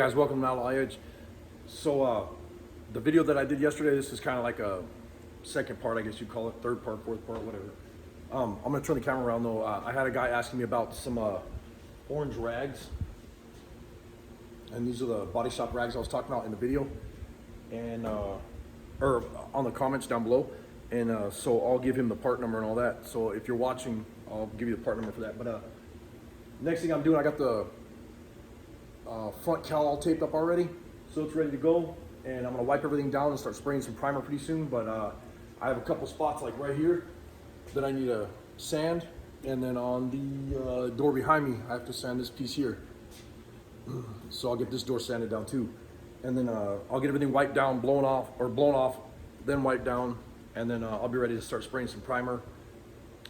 guys, welcome to Outlaw Edge. So the video that I did yesterday, this is kind of like a second part, I guess you'd call it, third part, fourth part, whatever. I'm gonna turn the camera around though. I had a guy asking me about some orange rags, and these are the body shop rags I was talking about in the video, and or on the comments down below. And so I'll give him the part number and all that. So if you're watching, I'll give you the part number for that. But next thing I'm doing, I got the front cowl all taped up already, so it's ready to go. And I'm gonna wipe everything down and start spraying some primer pretty soon. But I have a couple spots like right here that I need to sand, and then on the door behind me, I have to sand this piece here. So I'll get this door sanded down too, and then I'll get everything wiped down, blown off, then wiped down, and then I'll be ready to start spraying some primer.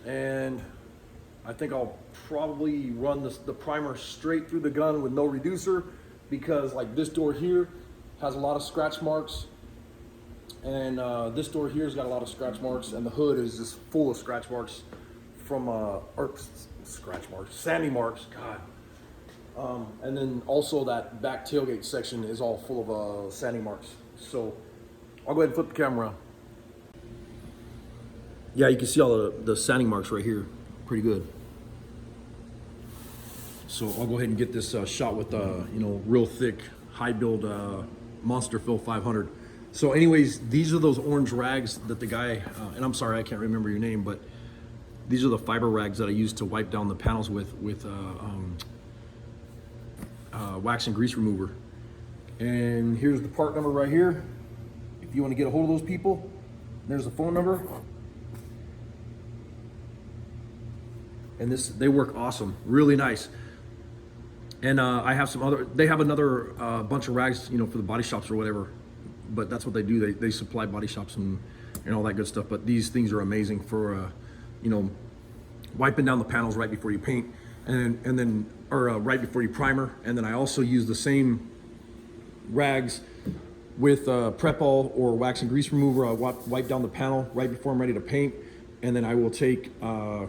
And I think I'll probably run the primer straight through the gun with no reducer, because like this door here has a lot of scratch marks, and this door here's got a lot of scratch marks, and the hood is just full of scratch marks from sandy marks, God. And then also that back tailgate section is all full of sandy marks. So I'll go ahead and flip the camera. Yeah, you can see all the sanding marks right here, pretty good. So I'll go ahead and get this shot with real thick, high build Monster Fill 500. So anyways, these are those orange rags that the guy, and I'm sorry, I can't remember your name, but these are the fiber rags that I use to wipe down the panels with wax and grease remover. And here's the part number right here. If you want to get a hold of those people, there's the phone number. And they work awesome, really nice. And I have some other, they have another bunch of rags, for the body shops or whatever, but that's what they do. They supply body shops and all that good stuff. But these things are amazing for, wiping down the panels right before you paint, or right before you primer. And then I also use the same rags with Prep-All or wax and grease remover. I wipe down the panel right before I'm ready to paint. And then I will take the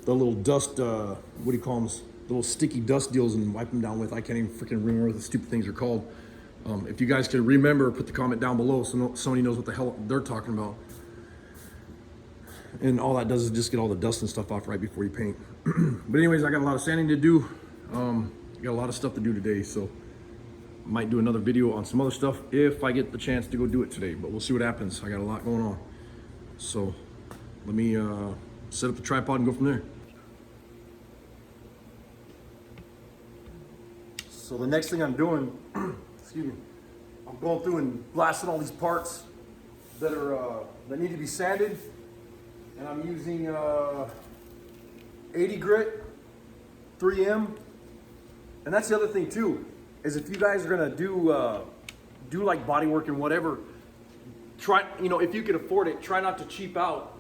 little dust, what do you call them? The little sticky dust deals, and wipe them down with. I can't even freaking remember what the stupid things are called. If you guys can remember, put the comment down below so somebody knows what the hell they're talking about. And all that does is just get all the dust and stuff off right before you paint. But anyways, I got a lot of sanding to do. Got a lot of stuff to do today, so I might do another video on some other stuff if I get the chance to go do it today, but we'll see what happens. I got a lot going on. So let me set up the tripod and go from there. So the next thing I'm doing, excuse me, I'm going through and blasting all these parts that need to be sanded, and I'm using 80 grit, 3M, and that's the other thing too, is if you guys are gonna do like body work and whatever, try, if you can afford it, try not to cheap out.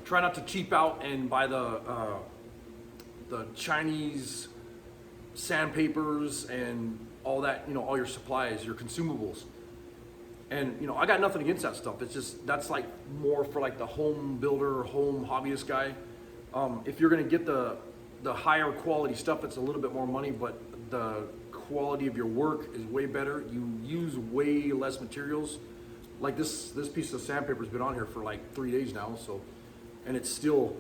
Try not to cheap out and buy the Chinese sandpapers and all that, all your supplies, your consumables. And I got nothing against that stuff. It's just, that's like more for like the home builder, home hobbyist guy. If you're gonna get the higher quality stuff, it's a little bit more money, but the quality of your work is way better. You use way less materials. Like this piece of sandpaper has been on here for like 3 days now, so, and it's still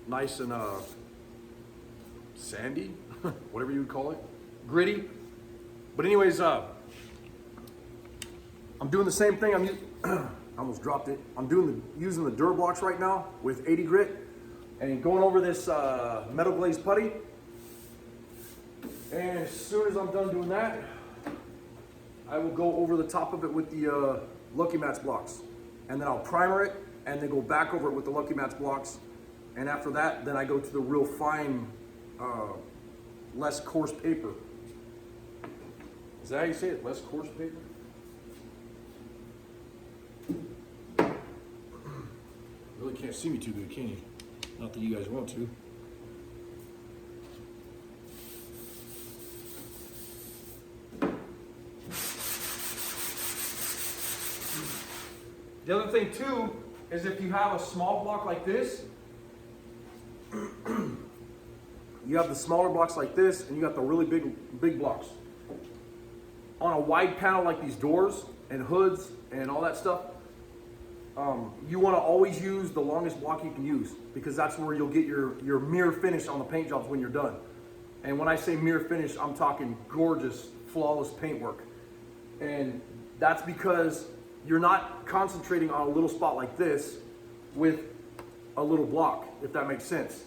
nice and sandy, whatever you would call it, gritty. But anyways, I'm doing the same thing. I almost dropped it. I'm using the Durablocks right now with 80 grit and going over this metal glazed putty. And as soon as I'm done doing that, I will go over the top of it with the Lucky Match blocks, and then I'll primer it and then go back over it with the Lucky Match blocks. And after that, then I go to the real fine, less coarse paper. Is that how you say it? Less coarse paper? Really can't see me too good, can you? Not that you guys want to. The other thing too is if you have a small block like this, You have the smaller blocks like this, and you got the really big blocks. On a wide panel like these doors and hoods and all that stuff, you want to always use the longest block you can use, because that's where you'll get your mirror finish on the paint jobs when you're done. And when I say mirror finish, I'm talking gorgeous, flawless paintwork. And that's because you're not concentrating on a little spot like this with a little block, if that makes sense.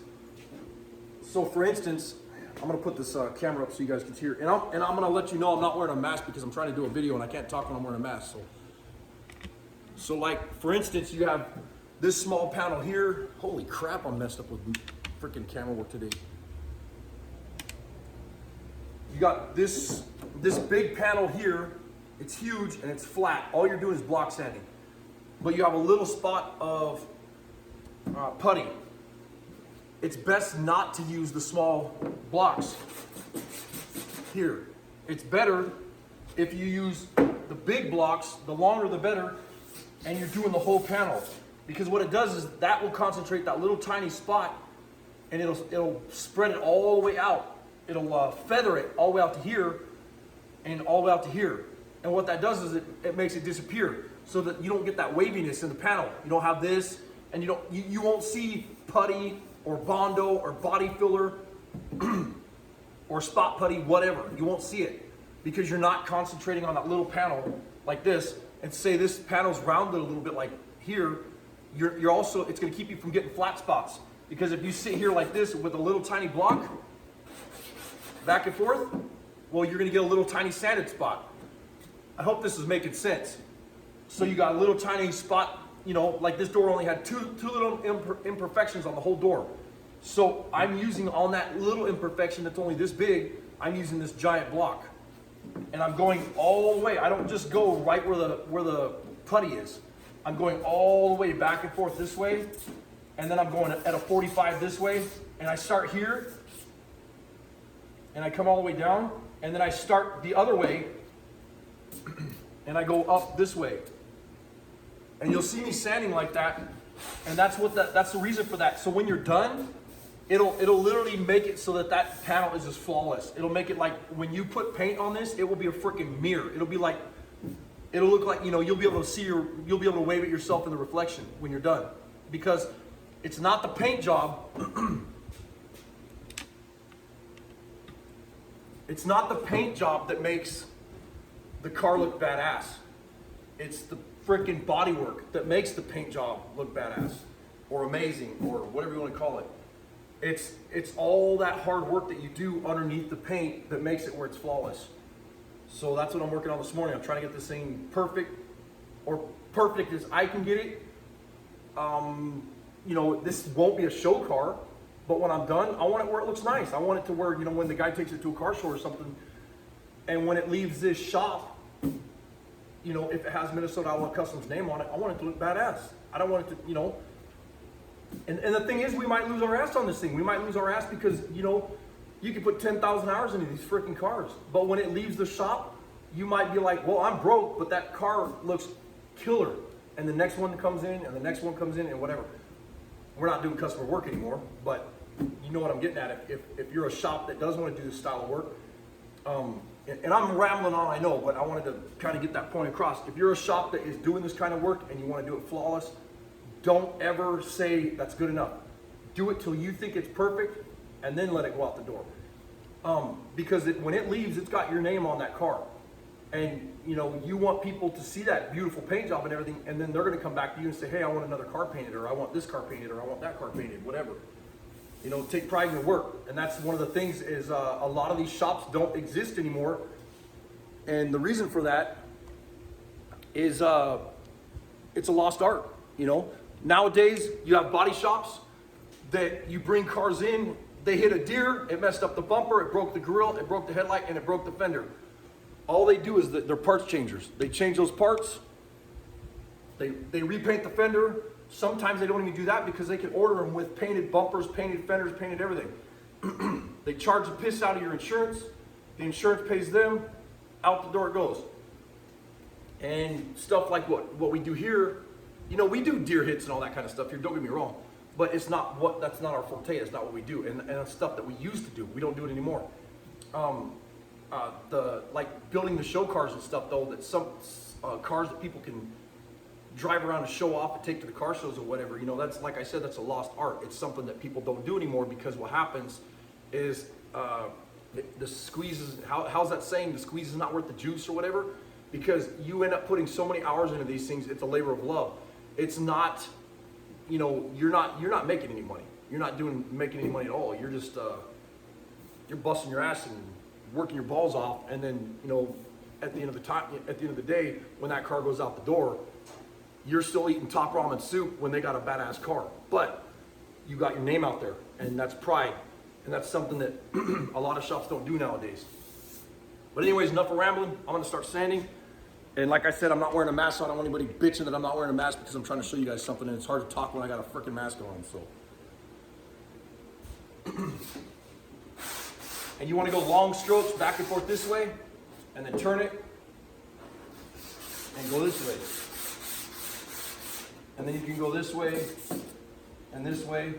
So for instance, I'm gonna put this camera up so you guys can hear. And I'm gonna let you know I'm not wearing a mask because I'm trying to do a video and I can't talk when I'm wearing a mask. So like, for instance, you have this small panel here. Holy crap, I'm messed up with freaking camera work today. You got this big panel here. It's huge and it's flat. All you're doing is block sanding. But you have a little spot of putty. It's best not to use the small blocks here. It's better if you use the big blocks, the longer the better, and you're doing the whole panel. Because what it does is that will concentrate that little tiny spot, and it'll spread it all the way out. It'll feather it all the way out to here and all the way out to here. And what that does is it makes it disappear so that you don't get that waviness in the panel. You don't have this, and you won't see putty or Bondo or body filler or spot putty, whatever. You won't see it because you're not concentrating on that little panel like this. And say this panel's rounded a little bit like here, you're also, it's gonna keep you from getting flat spots. Because if you sit here like this with a little tiny block, back and forth, well, you're gonna get a little tiny sanded spot. I hope this is making sense. So you got a little tiny spot, you know, like this door only had two little imperfections on the whole door. So I'm using on that little imperfection that's only this big, I'm using this giant block. And I'm going all the way. I don't just go right where the putty is. I'm going all the way back and forth this way, and then I'm going at a 45 this way, and I start here, and I come all the way down, and then I start the other way, and I go up this way. And you'll see me sanding like that, and that's the reason for that. So when you're done, it'll literally make it so that panel is just flawless. It'll make it like when you put paint on this, it will be a freaking mirror. It'll look like, you know, you'll be able to wave at yourself in the reflection when you're done. Because it's not the paint job. It's not the paint job that makes the car look badass. It's the freaking bodywork that makes the paint job look badass or amazing or whatever you want to call it. It's all that hard work that you do underneath the paint that makes it where it's flawless. So that's what I'm working on this morning. I'm trying to get this thing perfect, or perfect as I can get it. You know, this won't be a show car, but when I'm done, I want it where it looks nice. I want it to where, you know, when the guy takes it to a car show or something, and when it leaves this shop, you know, if it has Minnesota Outlaw Customs name on it, I want it to look badass. I don't want it to, you know. And the thing is, we might lose our ass on this thing. We might lose our ass because, you know, you can put 10,000 hours into these freaking cars. But when it leaves the shop, you might be like, well, I'm broke, but that car looks killer. And the next one comes in, and the next one comes in, and whatever. We're not doing customer work anymore, but you know what I'm getting at. If you're a shop that does want to do this style of work, and I'm rambling on, I know, but I wanted to kind of get that point across. If you're a shop that is doing this kind of work and you want to do it flawless, don't ever say that's good enough. Do it till you think it's perfect, and then let it go out the door. Because when it leaves, it's got your name on that car. And you know, you want people to see that beautiful paint job and everything, and then they're going to come back to you and say, hey, I want another car painted, or I want this car painted, or I want that car painted, whatever. You know, take pride in your work. And that's one of the things is a lot of these shops don't exist anymore. And the reason for that is it's a lost art, you know. Nowadays, you have body shops that you bring cars in, they hit a deer, it messed up the bumper, it broke the grill, it broke the headlight, and it broke the fender. All they do is they're parts changers. They change those parts, they repaint the fender. Sometimes they don't even do that because they can order them with painted bumpers, painted fenders, painted everything. They charge the piss out of your insurance. The insurance pays them, out the door it goes. And stuff like what we do here, you know, we do deer hits and all that kind of stuff here, don't get me wrong. but that's not our forte. It's not what we do, and it's stuff that we used to do. We don't do it anymore. The like building the show cars and stuff though, that some cars that people can drive around to show off and take to the car shows or whatever, you know, that's, like I said, that's a lost art. It's something that people don't do anymore, because what happens is the squeeze is, how's that saying, the squeeze is not worth the juice or whatever, because you end up putting so many hours into these things. It's a labor of love. It's not, you know, you're not making any money. You're not making any money at all. You're just you're busting your ass and working your balls off, and then, you know, at the end of the day, when that car goes out the door, you're still eating top ramen soup when they got a badass car. But you got your name out there, and that's pride. And that's something that a lot of shops don't do nowadays. But anyways, enough of rambling. I'm gonna start sanding. And like I said, I'm not wearing a mask, so I don't want anybody bitching that I'm not wearing a mask, because I'm trying to show you guys something, and it's hard to talk when I got a freaking mask on, so. And you wanna go long strokes back and forth this way, and then turn it, and go this way. And then you can go this way, and this way.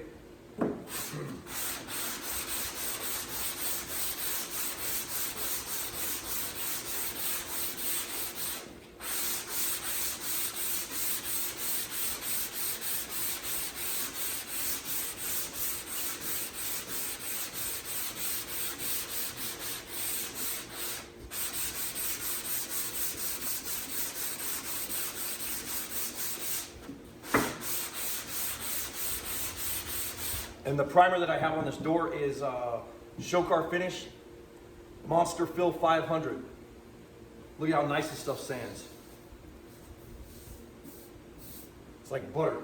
And the primer that I have on this door is Show Car Finish Monster Fill 500. Look at how nice this stuff sands. It's like butter.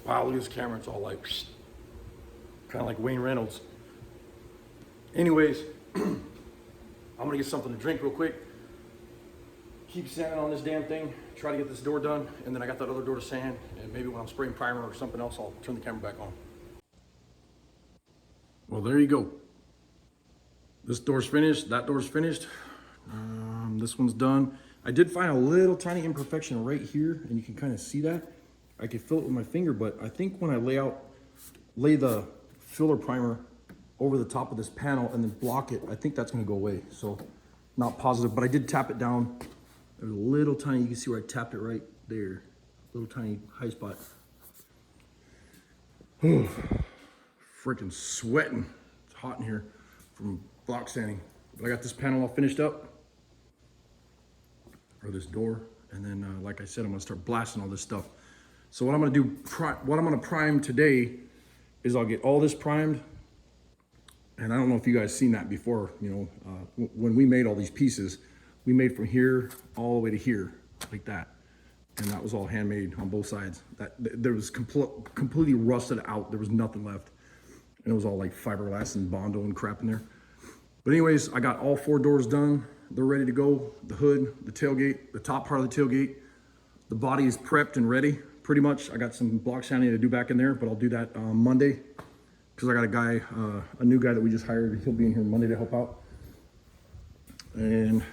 Wow, look at this camera. It's all like, kind of like Wayne Reynolds. Anyways, I'm gonna get something to drink real quick. Keep sanding on this damn thing. Try to get this door done. And then I got that other door to sand. And maybe when I'm spraying primer or something else, I'll turn the camera back on. Well, there you go. This door's finished. That door's finished. This one's done. I did find a little tiny imperfection right here, and you can kind of see that. I could feel it with my finger, but I think when I lay the filler primer over the top of this panel and then block it, I think that's gonna go away. So not positive, but I did tap it down. There's a little tiny, you can see where I tapped it right there. Little tiny high spot. Freaking sweating. It's hot in here from block sanding. But I got this panel all finished up, or this door. And then, like I said, I'm gonna start blasting all this stuff. So what I'm gonna do, what I'm gonna prime today is I'll get all this primed. And I don't know if you guys seen that before, you know, when we made all these pieces, we made from here all the way to here, like that. And that was all handmade on both sides. There was completely rusted out. There was nothing left. And it was all like fiberglass and Bondo and crap in there. But anyways, I got all 4 doors done. They're ready to go. The hood, the tailgate, the top part of the tailgate. The body is prepped and ready, pretty much. I got some block sanding to do back in there, but I'll do that Monday. Because I got a guy, a new guy that we just hired. He'll be in here Monday to help out. And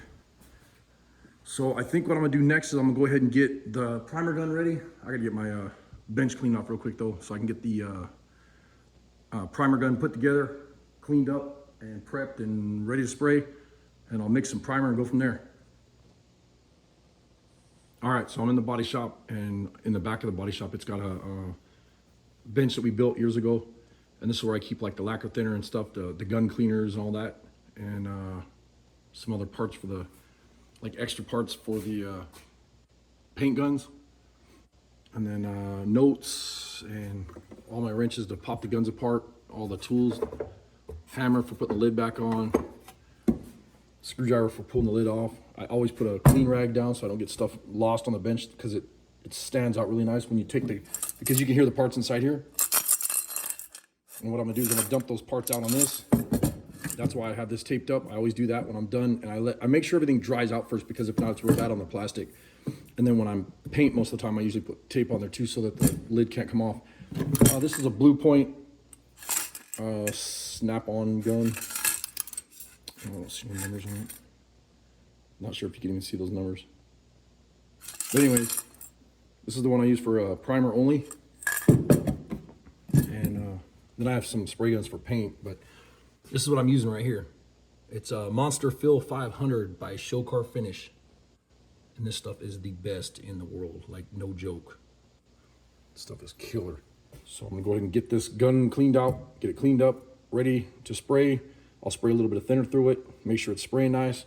so I think what I'm gonna do next is I'm gonna go ahead and get the primer gun ready. I gotta get my bench cleaned off real quick though, so I can get the primer gun put together, cleaned up and prepped and ready to spray. And I'll mix some primer and go from there. All right, so I'm in the body shop, and in the back of the body shop, it's got a bench that we built years ago. And this is where I keep like the lacquer thinner and stuff, the gun cleaners and all that. And some other parts for the, like extra parts for the paint guns. And then notes and all my wrenches to pop the guns apart, all the tools, hammer for putting the lid back on, screwdriver for pulling the lid off. I always put a clean rag down so I don't get stuff lost on the bench, because it stands out really nice when you take because you can hear the parts inside here. And what I'm gonna do is I'm gonna dump those parts out on this. That's why I have this taped up. I always do that when I'm done, and I make sure everything dries out first, because if not, it's real bad on the plastic. And then when I'm paint, most of the time, I usually put tape on there too, so that the lid can't come off. This is a Blue Point snap-on gun. I don't see any numbers on it. Not sure if you can even see those numbers. But anyways, this is the one I use for primer only. And then I have some spray guns for paint, but this is what I'm using right here. It's a Monster Fill 500 by Show Car Finish. And this stuff is the best in the world, like no joke. This stuff is killer. So I'm gonna go ahead and get this gun cleaned out, get it cleaned up, ready to spray. I'll spray a little bit of thinner through it, make sure it's spraying nice.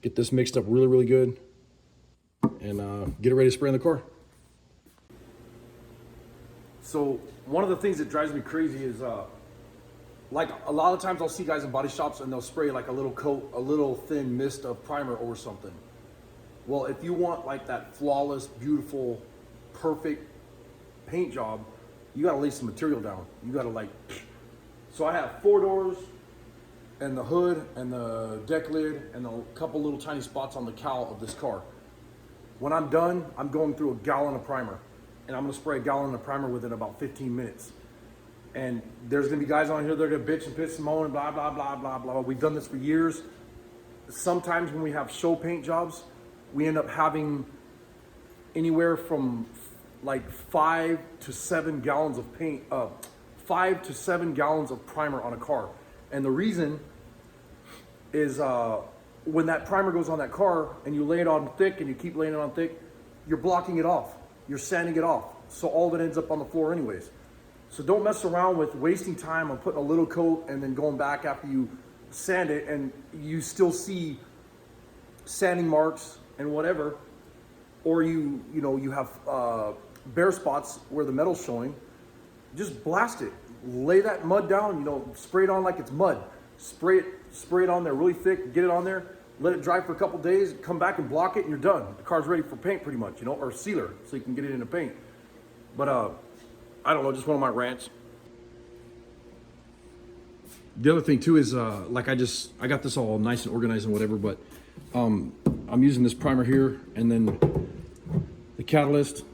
Get this mixed up really, really good, and get it ready to spray in the car. So one of the things that drives me crazy is like a lot of times I'll see guys in body shops and they'll spray like a little coat, a little thin mist of primer over something. Well, if you want like that flawless, beautiful, perfect paint job, you gotta lay some material down. You gotta like, so I have 4 doors and the hood and the deck lid and a couple little tiny spots on the cowl of this car. When I'm done, I'm going through a gallon of primer, and I'm gonna spray a gallon of primer within about 15 minutes. And there's gonna be guys on here that are gonna bitch and piss and moan and blah, blah, blah, blah, blah. We've done this for years. Sometimes when we have show paint jobs, we end up having anywhere from like 5 to 7 gallons of paint, 5 to 7 gallons of primer on a car. And the reason is when that primer goes on that car and you lay it on thick and you keep laying it on thick, you're blocking it off. You're sanding it off. So all of it ends up on the floor anyways. So don't mess around with wasting time on putting a little coat and then going back after you sand it and you still see sanding marks and whatever, or you have bare spots where the metal's showing. Just blast it. Lay that mud down, spray it on like it's mud. Spray it on there really thick, get it on there, let it dry for a couple days, come back and block it, and you're done. The car's ready for paint pretty much, or sealer, so you can get it into paint. But I don't know, just one of my rants. The other thing too is like I got this all nice and organized and whatever, but I'm using this primer here and then the catalyst.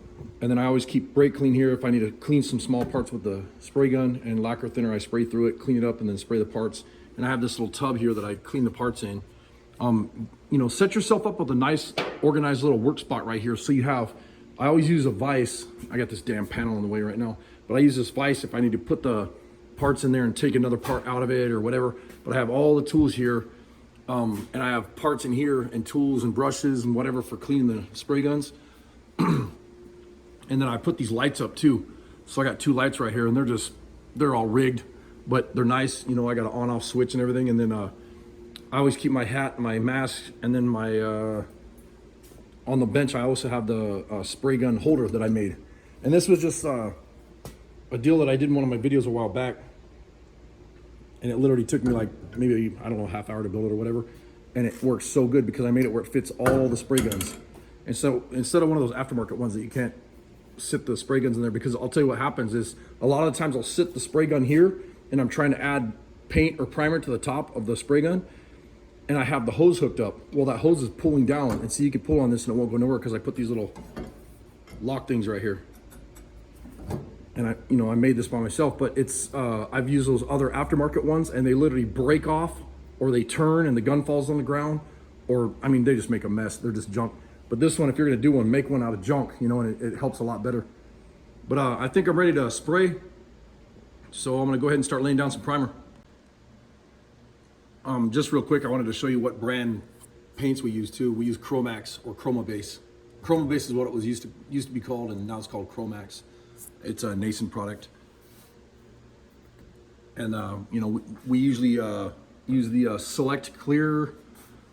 And then I always keep brake clean here. If I need to clean some small parts with the spray gun and lacquer thinner, I spray through it, clean it up, and then spray the parts. And I have this little tub here that I clean the parts in. Set yourself up with a nice, organized little work spot right here. So I always use a vise. I got this damn panel in the way right now, but I use this vise if I need to put the parts in there and take another part out of it or whatever. But I have all the tools here, and I have parts in here and tools and brushes and whatever for cleaning the spray guns. And then I put these lights up too. So I got 2 lights right here, and they're all rigged, but they're nice. I got an on-off switch and everything. And then I always keep my hat, my mask, and then my, on the bench, I also have the spray gun holder that I made. And this was just a deal that I did in one of my videos a while back. And it literally took me like maybe, I don't know, half hour to build it or whatever. And it works so good because I made it where it fits all the spray guns. And so instead of one of those aftermarket ones that you can't sit the spray guns in there, because I'll tell you what happens is a lot of the times I'll sit the spray gun here and I'm trying to add paint or primer to the top of the spray gun and I have the hose hooked up. Well, that hose is pulling down, and see, you can pull on this and it won't go nowhere because I put these little lock things right here. And I made this by myself, but it's I've used those other aftermarket ones and they literally break off or they turn and the gun falls on the ground, or they just make a mess. They're just junk. But this one, if you're gonna do one, make one out of junk, and it helps a lot better. But I think I'm ready to spray. So I'm gonna go ahead and start laying down some primer. Just real quick, I wanted to show you what brand paints we use too. We use Chromax or Chroma Base. Chroma Base is what it was used to be called, and now it's called Chromax. It's a nascent product. And we usually use the Select Clear,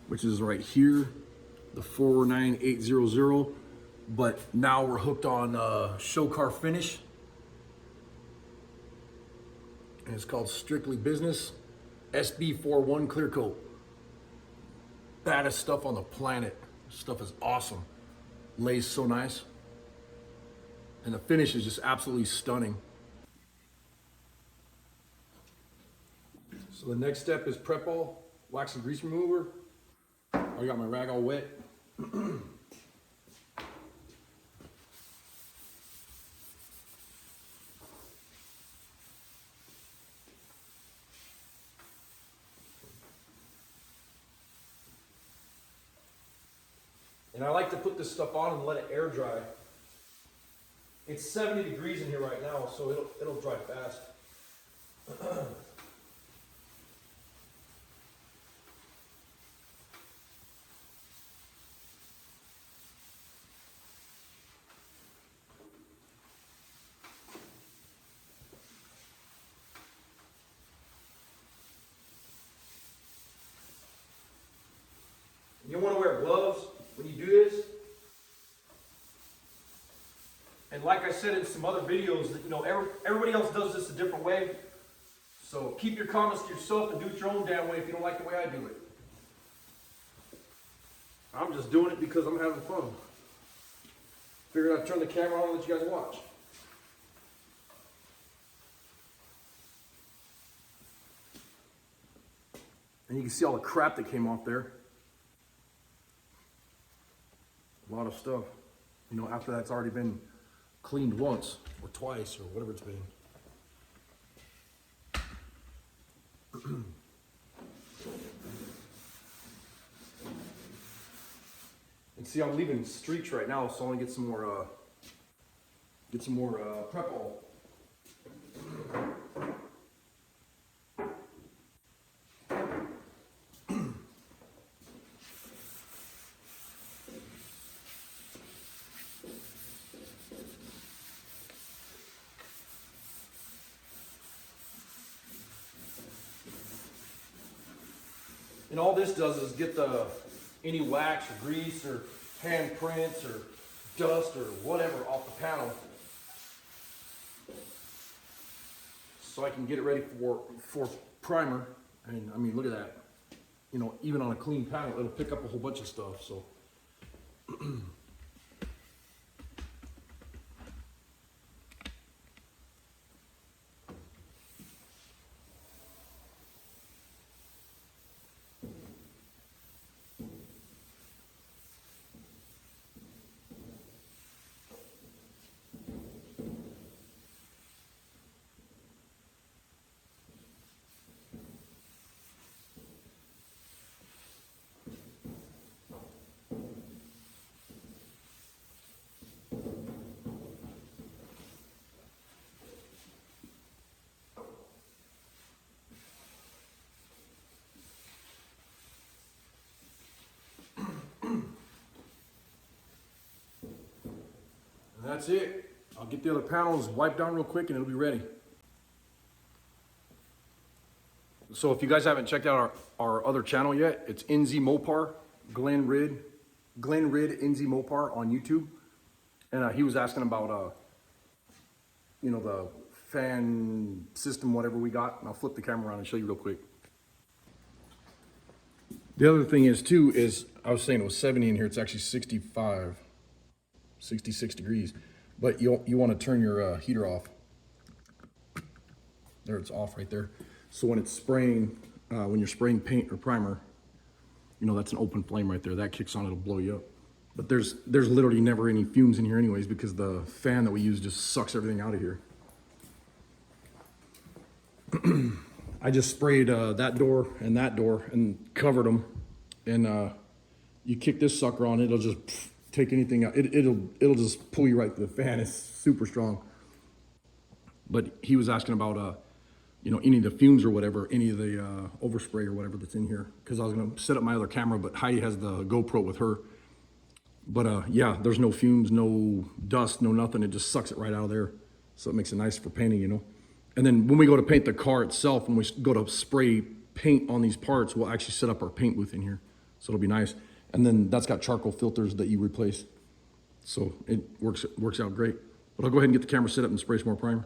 which is right here, the 49800, but now we're hooked on Show Car Finish, and it's called Strictly Business SB41 Clear Coat. Baddest stuff on the planet. This stuff is awesome. Lays so nice. And the finish is just absolutely stunning. So the next step is prep all, wax and grease remover. I got my rag all wet. And I like to put this stuff on and let it air dry. It's 70 degrees in here right now, so it'll dry fast. You want to wear gloves when you do this. And like I said in some other videos, that everybody else does this a different way. So keep your comments to yourself and do it your own damn way if you don't like the way I do it. I'm just doing it because I'm having fun. Figured I'd turn the camera on and let you guys watch. And you can see all the crap that came off there. A lot of stuff. After that's already been cleaned once or twice or whatever it's been. And see, I'm leaving streaks right now, so I want to get some more prep all. And all this does is get any wax or grease or handprints or dust or whatever off the panel, so I can get it ready for primer. And I mean, look at that. Even on a clean panel, it'll pick up a whole bunch of stuff. So. That's it. I'll get the other panels wiped down real quick and it'll be ready. So if you guys haven't checked out our other channel yet, it's NZ Mopar, Glenn Rid NZ Mopar on YouTube. And he was asking about, the fan system, whatever we got. And I'll flip the camera around and show you real quick. The other thing is too, I was saying it was 70 in here. It's actually 65. 66 degrees, but you want to turn your heater off. There, it's off right there. So when it's spraying, when you're spraying paint or primer, that's an open flame right there. That kicks on, it'll blow you up. But there's literally never any fumes in here anyways, because the fan that we use just sucks everything out of here. I just sprayed that door and covered them, and you kick this sucker on, it'll just take anything out. It'll just pull you right to the fan. It's super strong. But he was asking about any of the fumes or whatever, any of the overspray or whatever that's in here, because I was gonna set up my other camera, but Heidi has the GoPro with her. But yeah, there's no fumes, no dust, no nothing. It just sucks it right out of there, so it makes it nice for painting, And then when we go to paint the car itself, when we go to spray paint on these parts, we'll actually set up our paint booth in here, so it'll be nice. And then that's got charcoal filters that you replace. So it works out great. But I'll go ahead and get the camera set up and spray some more primer.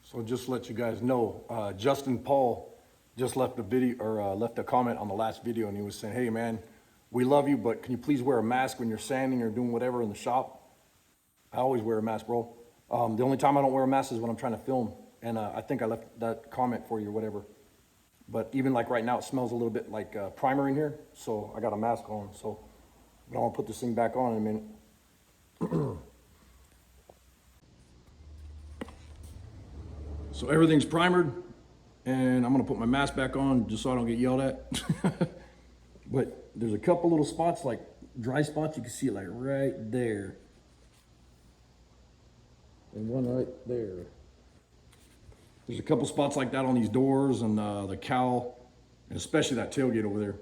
So just to let you guys know, Justin Paul just left a video or left a comment on the last video, and he was saying, "Hey man, we love you, but can you please wear a mask when you're sanding or doing whatever in the shop?" I always wear a mask, bro. The only time I don't wear a mask is when I'm trying to film, and I think I left that comment for you or whatever. But even like right now, it smells a little bit like primer in here, so I got a mask on. So but I'm gonna put this thing back on in a minute. So everything's primered, and I'm gonna put my mask back on just so I don't get yelled at. But there's a couple little spots, like dry spots, you can see it like right there. And one right there. There's a couple spots like that on these doors and the cowl, and especially that tailgate over there.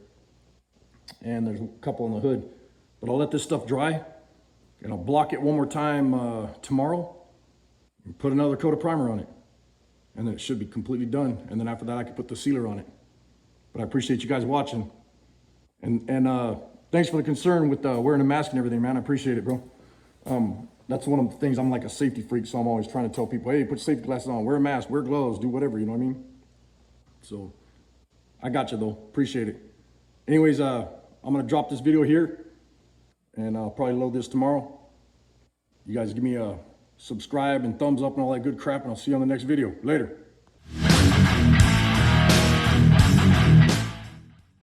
And there's a couple on the hood. But I'll let this stuff dry, and I'll block it one more time tomorrow, and put another coat of primer on it. And then it should be completely done. And then after that, I can put the sealer on it. But I appreciate you guys watching. And thanks for the concern with wearing a mask and everything, man. I appreciate it, bro. That's one of the things. I'm like a safety freak, so I'm always trying to tell people, hey, put safety glasses on, wear a mask, wear gloves, do whatever, you know what I mean? So I got you, though. Appreciate it. Anyways, I'm going to drop this video here, and I'll probably load this tomorrow. You guys give me a subscribe and thumbs up and all that good crap, and I'll see you on the next video. Later.